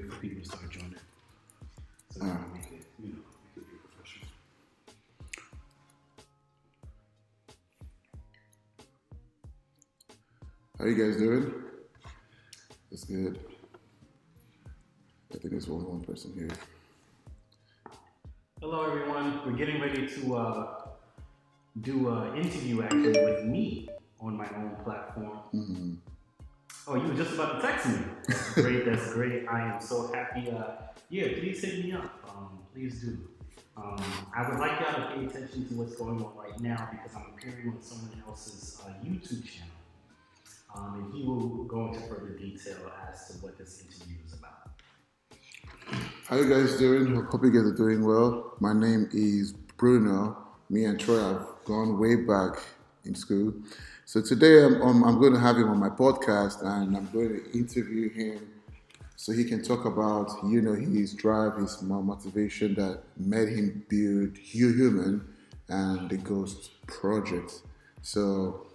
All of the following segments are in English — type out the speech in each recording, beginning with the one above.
wait for people to start joining. So make it, make it be professional. How you guys doing? That's good. I think there's only one person here. Hello, everyone. We're getting ready to do an interview actually with me on my own platform. Mm-hmm. Oh, you were just about to text me. That's great. That's great. I am so happy. Please hit me up. Please do. I would like y'all to pay attention to what's going on right now because I'm appearing on someone else's YouTube channel. And he will go into further detail as to what this interview is about. How you guys doing? Hope you guys are doing well. My name is Bruno. Me and Troy have gone way back in school. So today I'm going to have him on my podcast and I'm going to interview him so he can talk about, his drive, his motivation that made him build HVMAN and the Ghost Project. So,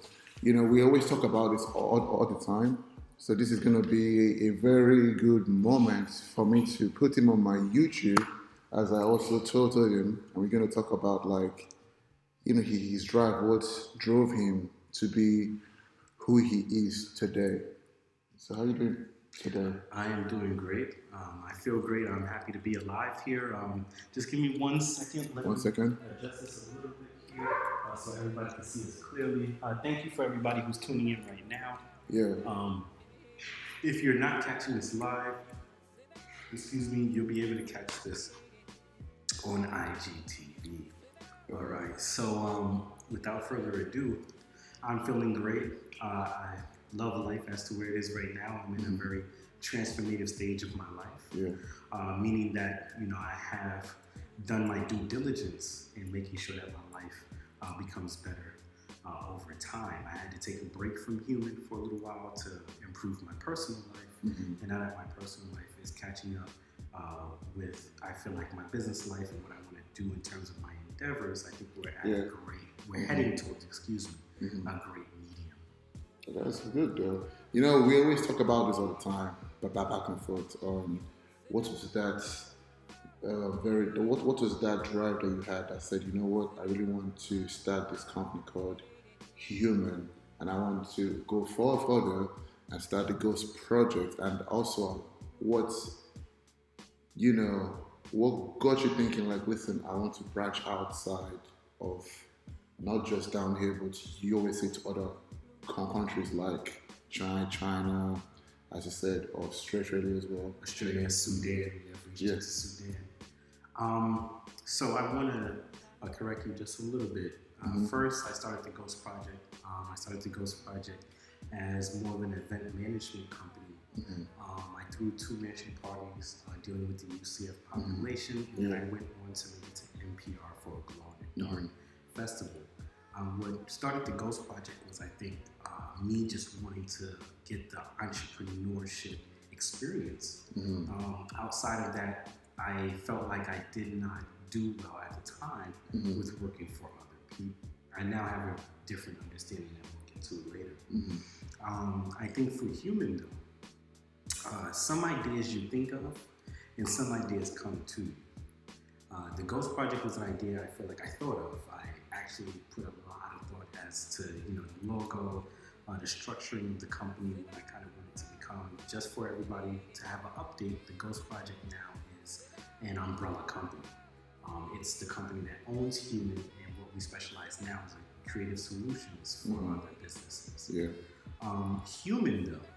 we always talk about this all the time. So this is going to be a very good moment for me to put him on my YouTube, as I also told him, and we're going to talk about his drive, what drove him to be who he is today. So how are you doing today? I am doing great. I feel great. I'm happy to be alive here. Just give me 1 second. Let me adjust this a little bit here so everybody can see us clearly. Thank you for everybody who's tuning in right now. Yeah. If you're not catching this live, you'll be able to catch this on IGTV. All right. So without further ado, I'm feeling great. I love life as to where it is right now. I'm in a very transformative stage of my life. Yeah. Meaning that, I have done my due diligence in making sure that my life becomes better over time. I had to take a break from human for a little while to improve my personal life. And now that my personal life is catching up with, I feel like, my business life and what I want to do in terms of my endeavors, I think we're at we're heading towards, a great medium. That's good though. We always talk about this all the time, but back and forth. What was that what was that drive that you had that said, you know what, I really want to start this company called HVMAN, and I want to go further and start the Ghost Project, and also what got you thinking, like, listen, I want to branch outside of not just down here, but you always say to other countries like China, as you said, Australia as well. Australia, Sudan, Sudan. So I want to correct you just a little bit. First, I started the Ghost Project. I started the Ghost Project as more of an event management company. I threw 2 mansion parties dealing with the UCF population, and then I went on to make it to NPR for a Glow in the Dark festival. What started the Ghost Project was, I think, me just wanting to get the entrepreneurship experience. Outside of that, I felt like I did not do well at the time with working for other people. I now have a different understanding that we'll get to later. I think for HVMAN, though, some ideas you think of and some ideas come to you. The Ghost Project was an idea I feel like I thought of. I actually put a lot of thought as to the logo, the structuring of the company, what I kind of wanted to become. Just for everybody to have an update, the Ghost Project now is an umbrella company. It's the company that owns HVMAN, and what we specialize now is in creative solutions for other businesses. Yeah. HVMAN, though,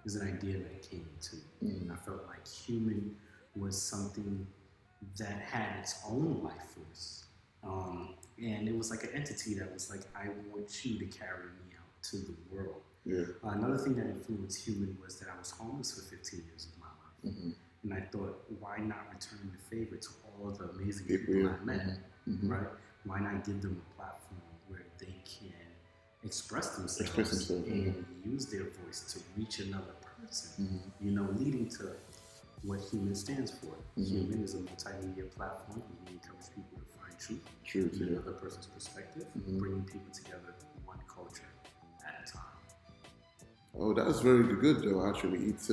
is an idea that came to me. I felt like HVMAN was something that had its own life force. And it was like an entity that was like, I want you to carry me out to the world. Yeah. Another thing that influenced HVMAN was that I was homeless for 15 years of my life. And I thought, why not return the favor to all the amazing people I met, right? Why not give them a platform where they can express themselves and use their voice to reach another person, leading to what HVMAN stands for. HVMAN is a multimedia platform. We encourage people to find truth in another person's perspective, bringing people together one culture at a time. Oh, that's very good though. Actually, it's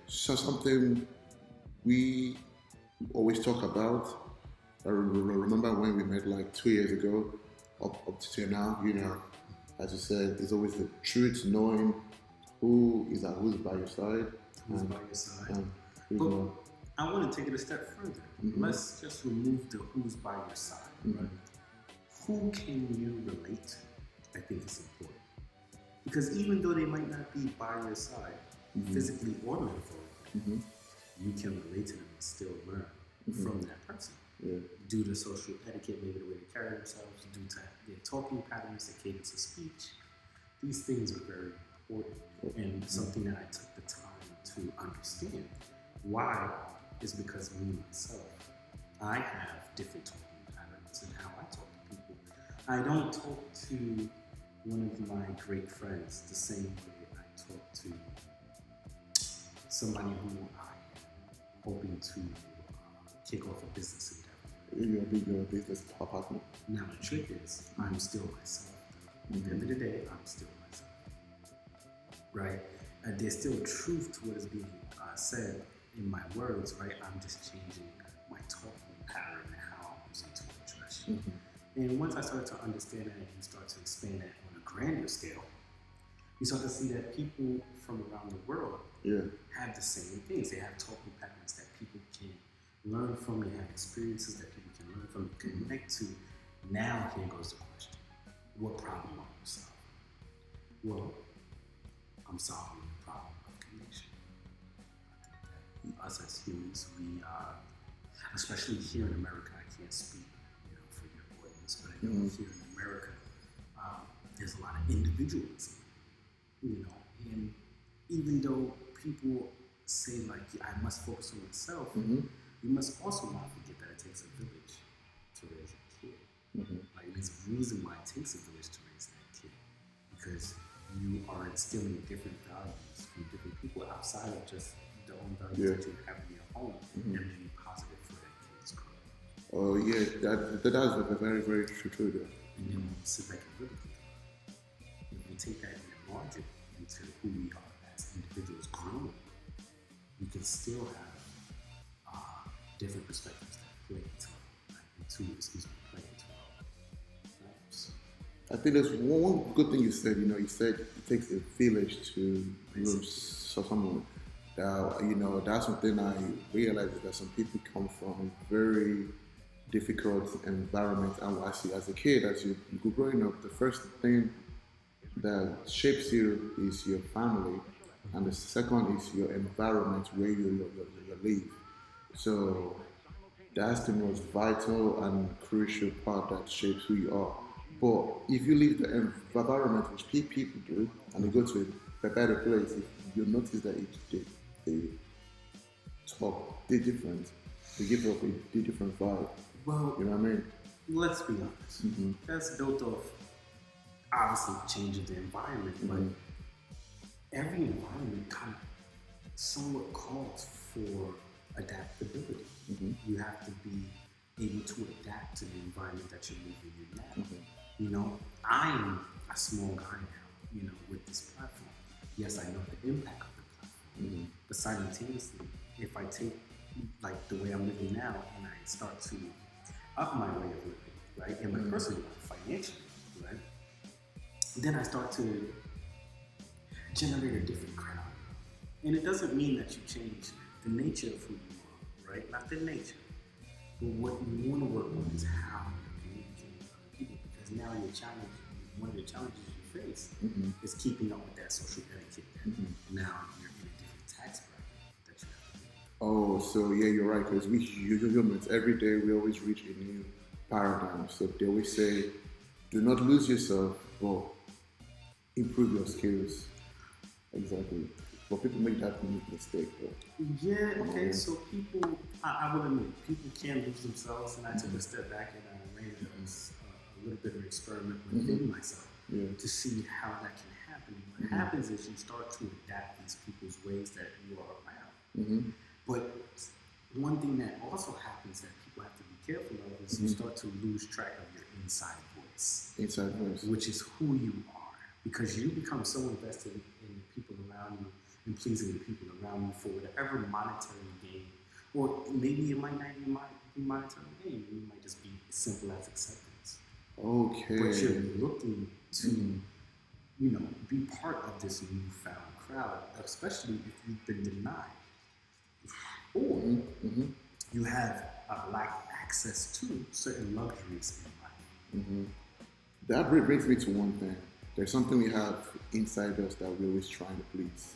something we always talk about. I remember when we met like 2 years ago, up to now. As you said, it's always the truth, knowing who's by your side, Who's by your side? Who's But not. I want to take it a step further. Let's just remove the who's by your side. Right? Who can you relate to? I think is important. Because even though they might not be by your side, physically or metaphorically, you can relate to them and still learn from that person. Yeah. Due to social etiquette, maybe the way they carry themselves, due to their talking patterns, their cadence of speech. These things are very important and something that I took the time to understand. Why? Is because me myself, I have different talking patterns in how I talk to people. I don't talk to one of my great friends the same way I talk to somebody who I'm hoping to kick off a business endeavor. You're a business partner. Now the trick is, I'm still myself. At the end of the day, I'm still myself. Right? There's still truth to what is being said in my words, right? I'm just changing my talking pattern and how I'm using to address you. And once I started to understand that and you start to expand that on a grander scale, you start to see that people from around the world have the same things. They have talking patterns that people can learn from. They have experiences that people can learn from, connect to. Now here goes the question. What problem are you solving? Well, I'm solving the problem of connection. Us as humans, we are, especially here in America, I can't speak for your audience, but I know here in America, there's a lot of individualism, and even though people say like, I must focus on myself, you must also not forget that it takes a village to raise a kid. Like there's a reason why it takes a village to raise that kid, because you are instilling different values from different people outside of just the own values that you have in your home and being positive for that kid's growth. Oh yeah, that is very, very true though. And then when we sit back and look at it, if we take that and enlarge it into who we are as individuals growing, we can still have different perspectives that play into our lives. I think there's one good thing you said. You said it takes a village to raise someone. That's something I realized, that some people come from very difficult environment, and I see as a kid, as you go growing up, the first thing that shapes you is your family, and the second is your environment where you live. So that's the most vital and crucial part that shapes who you are. But if you leave the environment, which people do, and you go to a better place, if you notice that they talk, they're different. They give off a different vibe. Well, you know what I mean? Let's be honest. That's built off, obviously, changing the environment, but every environment kind of somewhat calls for adaptability. You have to be able to adapt to the environment that you're moving in now. I'm a small guy now, with this platform. Yes, I know the impact of the platform, but simultaneously, if I take like the way I'm living now and I start to up my way of living, right, in my personal life, financially, right, then I start to generate a different crowd. And it doesn't mean that you change the nature of who you are, right? Not the nature. But what you want to work on is how you're communicating with other people, because now one of the challenges you face is keeping up with that social etiquette. Now you're in a different tax bracket that you have to do. Oh, so yeah, you're right, because we humans, every day we always reach a new paradigm. So they always say, do not lose yourself, but improve your skills. Exactly. But people make that mistake, though. Yeah, okay, so people, I will admit, people can lose themselves, and I took a step back and I made a little bit of an experiment within myself to see how that can happen. What happens is you start to adapt these people's ways that you are around. But one thing that also happens that people have to be careful of is you start to lose track of your inside voice. Inside voice. Which is who you are. Because you become so invested in the people around you and pleasing the people around you for whatever monetary gain. Or maybe it might not even be monetary gain. It might just be as simple as acceptance. Okay. But you're looking to, be part of this newfound crowd, especially if you've been denied. Or you have lacked access to certain luxuries in life. That brings me to one thing. There's something we have inside us that we're always trying to please.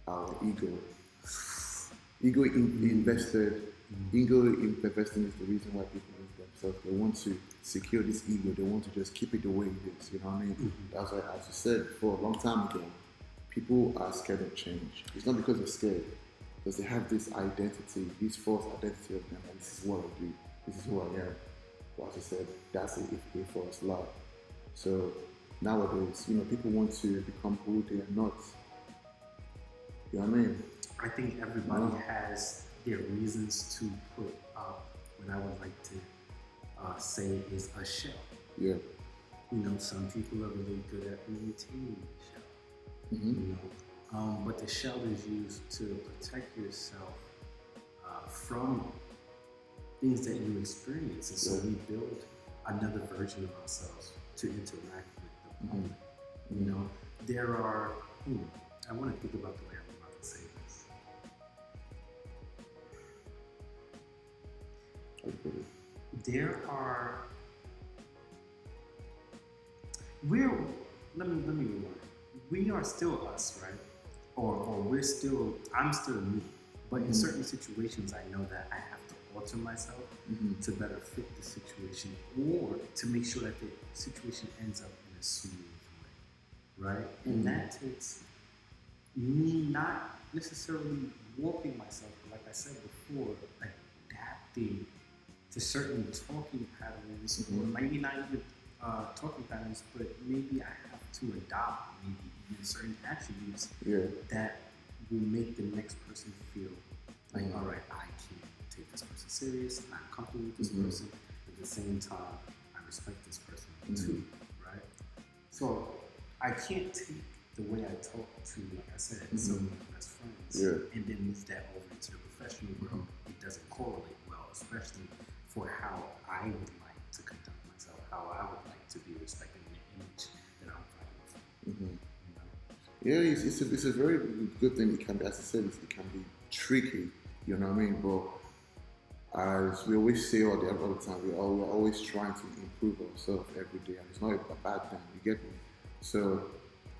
Our ego. Ego investing is the reason why people lose themselves. They want to secure this ego. They want to just keep it the way it is. You know what I mean? That's why, as you said before, a long time ago, people are scared of change. It's not because they're scared, because they have this identity, this false identity of them. And this is what I do. This is who I am. But as I said, that's it if they false lie. So nowadays, people want to become who they are not. You know what I mean? I think everybody has their reasons to put up what I would like to say is a shell. Yeah. Some people are really good at maintaining the shell. But the shell is used to protect yourself from things that you experience. And so we build another version of ourselves to interact with the public. There are, I want to think about the way I'm about to say this. There are, let me rewind. We are still us, right? Or I'm still me. But in certain situations, I know that I have to alter myself to better fit the situation, or to make sure that the situation ends up in a smooth way, right? And that takes me not necessarily warping myself, but like I said before, adapting to certain talking patterns, or maybe not even talking patterns, but maybe I have to adopt maybe even certain attributes that will make the next person feel like, all right, I can take this person serious, I'm comfortable with this person, at the same time, I respect this person too, right? So I can't take the way I talk to, like I said, some of my best friends, and then move that over into the professional world. It doesn't correlate well, especially for how I would like to conduct myself, how I would like to be respecting the image that I'm fighting for. Yeah, it's a very good thing. It can be, as I said, it can be tricky, you know what I mean? But as we always say all the time, we're always trying to improve ourselves every day, and it's not a bad thing, you get me? So,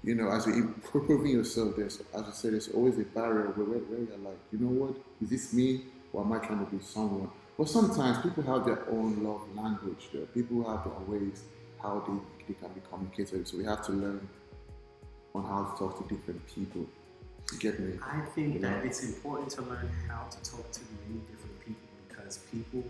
as you're improving yourself, as I said, there's always a barrier where you're like, you know what, is this me, or am I trying to be someone? But sometimes people have their own love language, though. People have their ways how they can be communicated, so we have to learn on how to talk to different people. You get me? I think that it's important to learn how to talk to many different people, because people,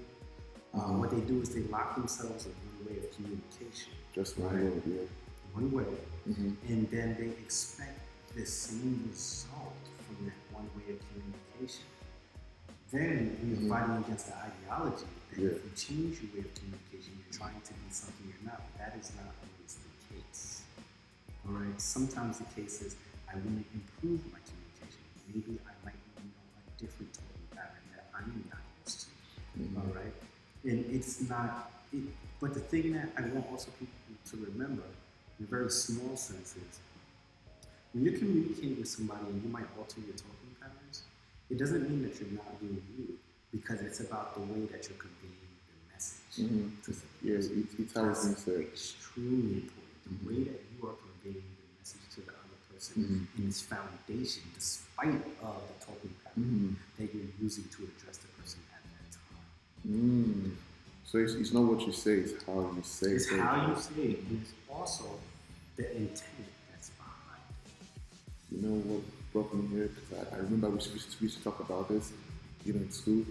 what they do is they lock themselves in one way of communication. Just one way, One way. And then they expect the same result from that one way of communication. Then we're fighting against the ideology that if you change your way of communication, you're trying to be something you're not. That is not always the case. All right. Sometimes the case is I want to improve my communication. Maybe I might know a different talking pattern that I'm not used to. All right. And it's not. But the thing that I want also people to remember, in a very small sense, is when you're communicating with somebody and you might alter your talking patterns, it doesn't mean that you're not being you, because it's about the way that you're conveying the message. It's how it's being said. Extremely important. The way that you are conveying the message to the other person in its foundation, despite of the talking pattern that you're using to address the person at that time. So it's not what you say, it's how you say it. It's how you say it. It's also the intent that's behind it. You know what brought me here? Because I remember we used to talk about this, in school.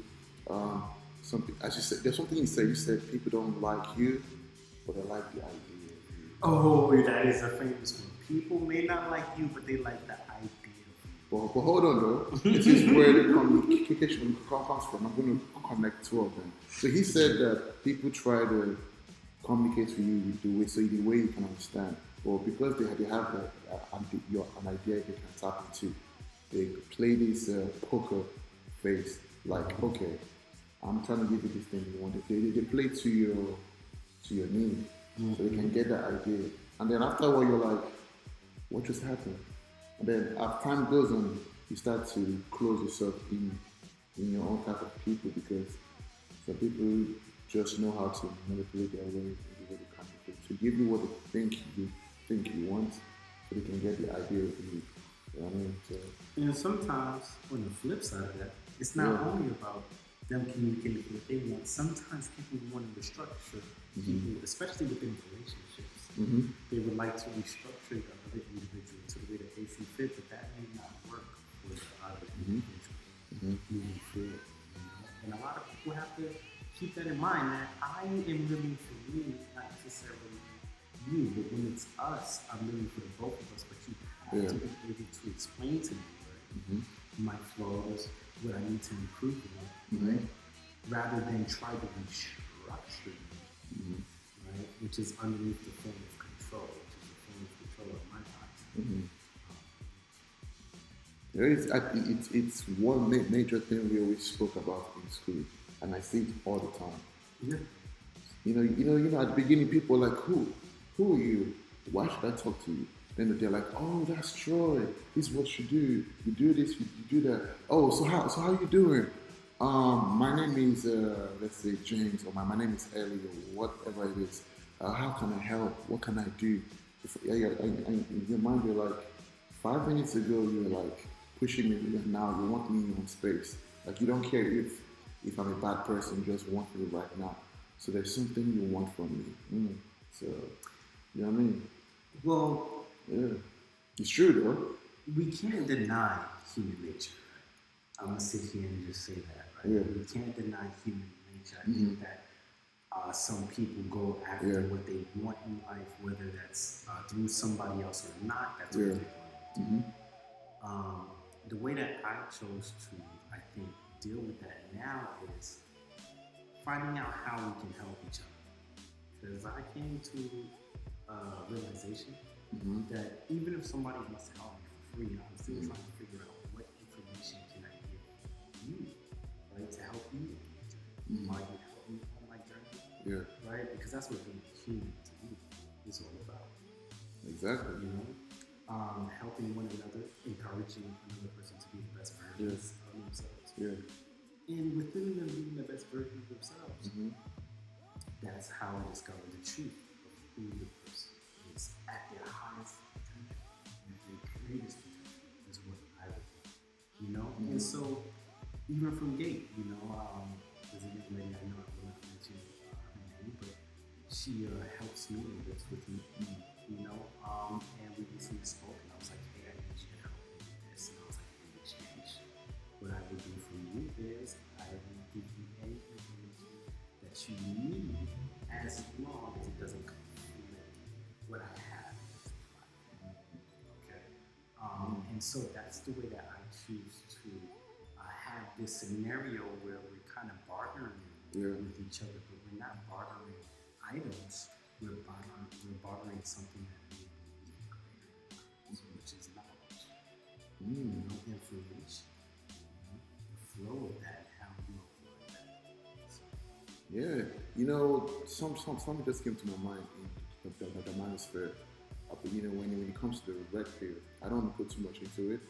Something, as you said, there's something you said. You said people don't like you, but they like the idea of you. Oh, that is a famous one. People may not like you, but they like the idea of you. But hold on though. This is where the communication comes from. I'm going to connect two of them. So he said that people try to communicate with you the way you can understand. or because they have an idea they can tap into, they play this poker face, like, okay, I'm trying to give you this thing you want. They play to your need, so they can get that idea. And then after a while, you're like, what just happened? And then as time goes on, you start to close yourself in your own type of people, because some people just know how to manipulate their way in the way they communicate to give you what they think you want, so they can get the idea of you. You know what I mean? So, and sometimes on the flip side of that, it's not only about them communicating what they want. Sometimes people want to restructure people, especially within relationships. They would like to restructure the other individual to the way that they see fit, but that may not work for the other individual moving forward. You know? And a lot of people have to keep that in mind, that I am living for me, not necessarily you, but when it's us, I'm living for the both of us, but you have to be able to explain to me my flaws, what I need to improve on, right? Rather than try to restructure me, right? Which is underneath the form of control, which is the form of control of my life. it's one major thing we always spoke about in school, and I see it all the time. Yeah. You know, at the beginning, people are like, who are you? Why should I talk to you? Then they're like, oh, that's Troy. This is what you do. You do this, you do that. Oh, so how you doing? My name is let's say James, or my name is Ellie, or whatever it is. How can I help? What can I do? In your mind, you're like, 5 minutes ago you were like pushing me, and now you want me in your own space. Like, you don't care if I'm a bad person, you just want me right now. So there's something you want from me. So, you know what I mean? Well, yeah, it's true though. We can't deny human nature. I'm gonna sit here and just say that, right? Yeah. We can't deny human nature. I think that some people go after what they want in life, whether that's through somebody else or not. That's what they want to do. The way that I chose to, I think, deal with that now is finding out how we can help each other. Because I came to realization that even if somebody wants to help me for free, I'm still trying to figure out what information can I give you, right, to help you on your journey. Are you helping me on my journey? Yeah. Right? Because that's what being human to me is all about. Exactly. You know? Helping one another, encouraging another person to be the best version of themselves. Yeah. And within them being the best version of themselves, that's how I discovered the truth of who the person is at their highest potential, at their greatest potential, is what I would do. You know? And so, even from Gate, you know, there's a young lady I know, I will not mention her name, but she helps me and lives with me, you know, and we recently spoke, and I was like, hey, I need you to help me with this, and I was like, in exchange, what I would do for you is I will give you any information that you need, as long as it doesn't conflict what I have in this life. Okay? And so that's the way that I choose to have this scenario where we're kind of bartering with each other, but we're not bartering items, we're bartering something that may be even greater, which is knowledge, you know, information, the flow of that, how you apply that. So, yeah, you know, something just came to my mind in the manosphere. You know, when it comes to the red pill, I don't want to put too much into it.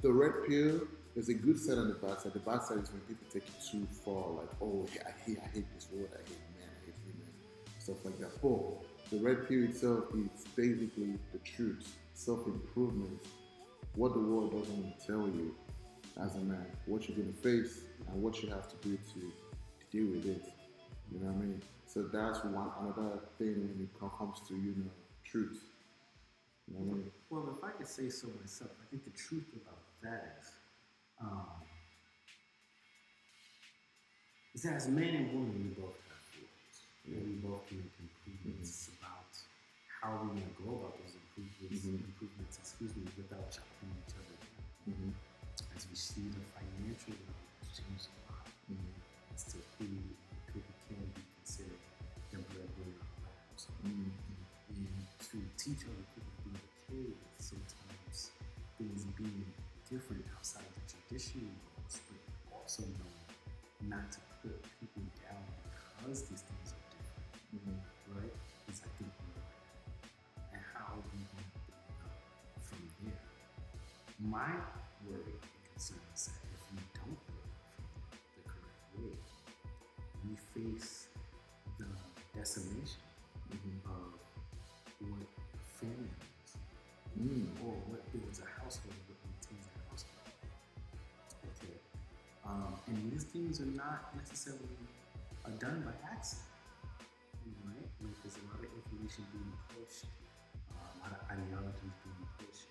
The red pill, there's a good side and a bad side. The bad side is when people take it too far, like, oh, I hate this word, I hate man, I hate women, stuff like that. But the red pill itself is basically the truth, self-improvement, what the world doesn't want to tell you as a man, what you're going to face and what you have to do to deal with it. You know what I mean? So that's another thing when it comes to, you know, truth. You know what I mean? well, if I could say so myself, I think the truth about that is that as man and woman, we both have flaws. And we both can make improvements. It's about how we want to go about those improvements, without chopping each other down. As we see the financial world has changed a lot as to who can be considered the breadwinner of our lives. household. And to teach other people to be okay with sometimes things being different outside of the traditional roles, but also knowing not to put people down because these things are different, right? Is I think and how we can from there. My worry and concern is that if we don't do it from the correct way, we face the decimation of what family is, or what builds a household, what maintains a household. Okay, and these things are not necessarily done by accident, right? Like there's a lot of information being pushed, a lot of ideologies being pushed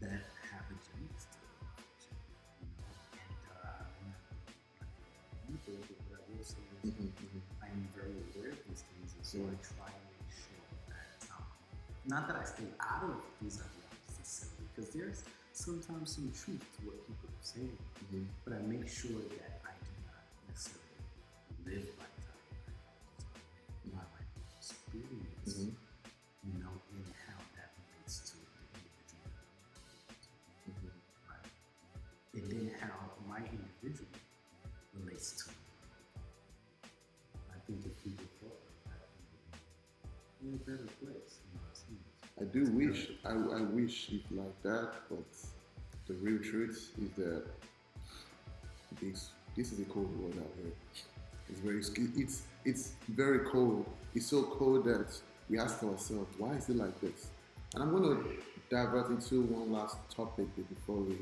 that have agendas to it, and I'm not either, but what I will say is I am very aware of these things, and so I try to make sure that, not that I stay out of these ideologies necessarily, because there's sometimes some truth to what people are saying, but I make sure that I do not necessarily live by these ideologies, my life experience, in how that relates to the individual, right? And then how my individual relates to me. I think if people thought about that, we're in a better place. I do wish, I wish it like that, but the real truth is that this is a cold world out here. It's very cold. It's so cold that we ask ourselves, why is it like this? And I'm going to divert into one last topic before we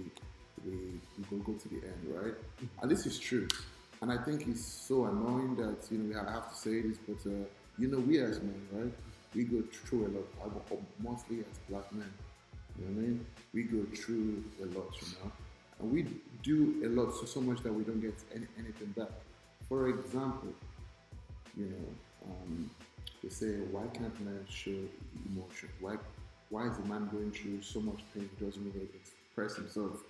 go to the end, right? And this is true. And I think it's so annoying that, we have to say this, but, we as men, right? We go through a lot, mostly as black men, you know what I mean? We go through a lot, and we do a lot, so much that we don't get anything back. For example, they say, why can't men show emotion? Why is a man going through so much pain he doesn't really express himself?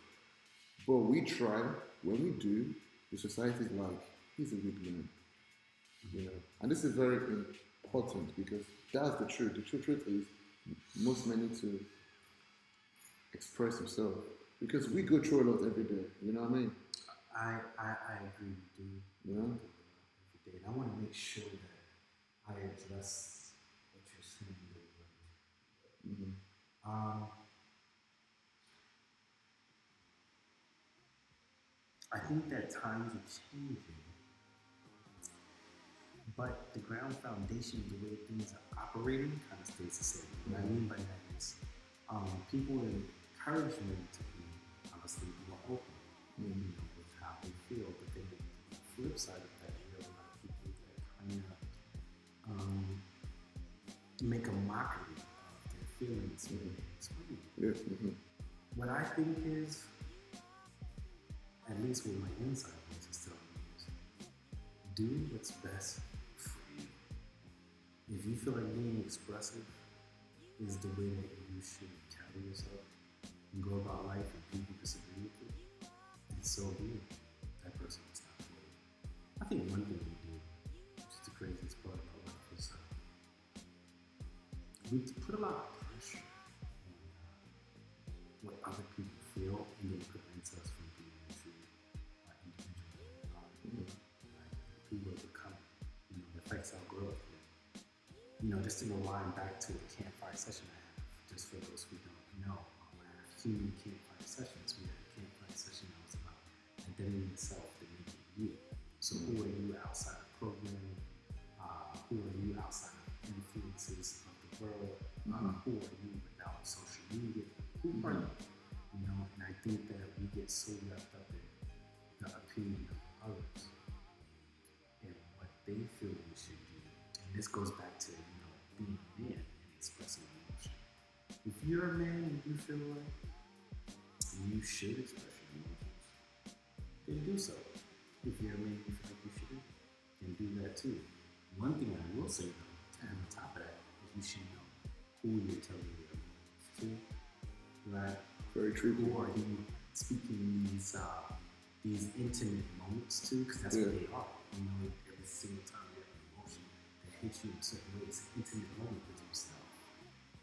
But we try, when we do, the society is like, he's a weak man. And this is very important because that's the truth. The true truth is most men need to express themselves because we go through a lot every day. You know what I mean? I agree with you. Every day, and I want to make sure that I address what you're saying. I think that times are changing, but the ground foundation, the way things are operating, kind of stays the same. What I mean by that is, people encourage men to be obviously more open, with how they feel. But then the flip side of that, you have a lot of people that kind of make a mockery of their feelings when they explain. What I think is, at least with my inside voice is telling me, is do what's best for you. If you feel like being expressive is the way that you should carry yourself and go about life, and people disagree with it, then so be it. That person is not for you. I think one thing we do, which is the craziest part about life, is we put a lot of pressure on what other people feel, and then prevents us from being true individual. Who we're becoming. It affects our growth. Just to rewind back to a campfire session I have, just for those who don't know, I have human campfire sessions. We had a campfire session that was about identity and self, the making you. So who are you outside of programming? Who are you outside of influences of the world? Who are you without social media? Who are you? And I think that we get so wrapped up in the opinion of others and what they feel we should do. And this goes back to, being a man and expressing emotion. If you're a man and you feel like you should express your emotions, then do so. If you're a man and you feel like you shouldn't, then do that too. One thing I will say though, and on top of that, is you should know who you're telling your emotions to, right? Very true. Who are you speaking these intimate moments to? Because that's what they are. Every single time you have an emotion that hits you in certain ways, intimate moment with yourself.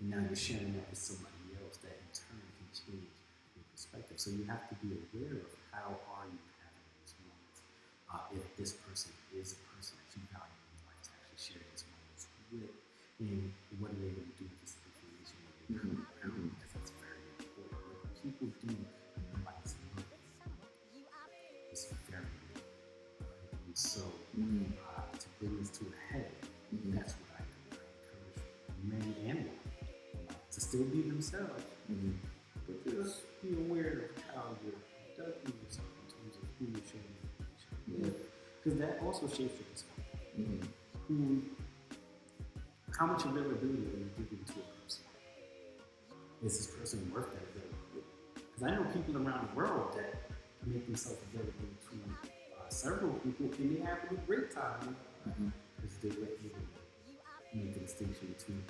And now you're sharing that with somebody else that in turn can change your perspective. So you have to be aware of how are you having these moments. If this person is a person that you value in your life to actually share these moments with, and what are they going to do with this information when they come around? Because that's very important. What people do in your life is very important. And so to bring this to a head, that's what I do. I encourage men and women to still be themselves, but just be aware of how you're conducting yourself in terms of who you're sharing information with, because that also shapes your perspective. How much availability are you giving to a person? Is this person worth that availability? Because I know people around the world that make themselves available to several people, and they have a great time because they were able to make the distinction between,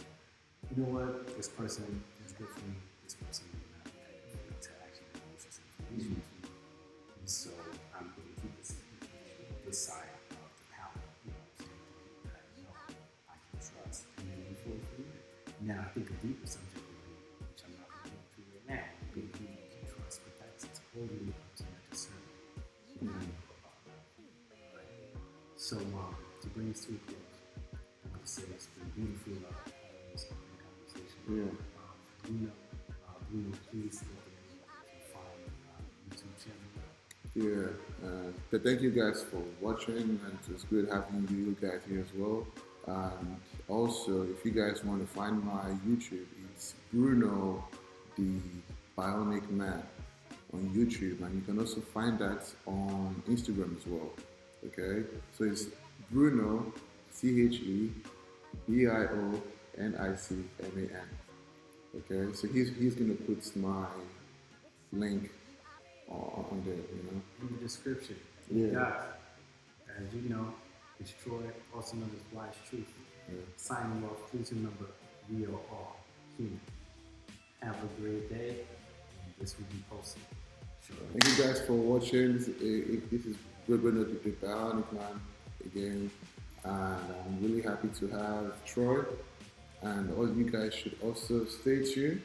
you know what, this person is good for me, this person is not that good for me to actually use this information to me. And so I'm going to keep this information, this side of the palette, to the people that I know I can trust, and then move forward from there. Now, I think a deeper subject would be, which I'm not going to go through right now, being who you can trust, but that's totally up to your discernment. So to bring this to a close, I want to say it's been beautiful this conversation. Bruno, please let them find YouTube channel. But thank you guys for watching, and it's good having you guys here as well. And also, if you guys want to find my YouTube, it's Bruno the Bionic Man on YouTube, and you can also find that on Instagram as well. Okay, so it's Bruno, CheBionicman. Okay, so he's gonna put my link on there, in the description. Yeah. Guys, as you know, it's Troy, also known as Wise Truth. Signing off. Please remember, we are all human. Have a great day, and this will be posted. Sure. Thank you guys for watching. This is Bruno the Bionic Man again, and I'm really happy to have Troy. And all you guys should also stay tuned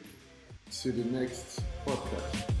to the next podcast.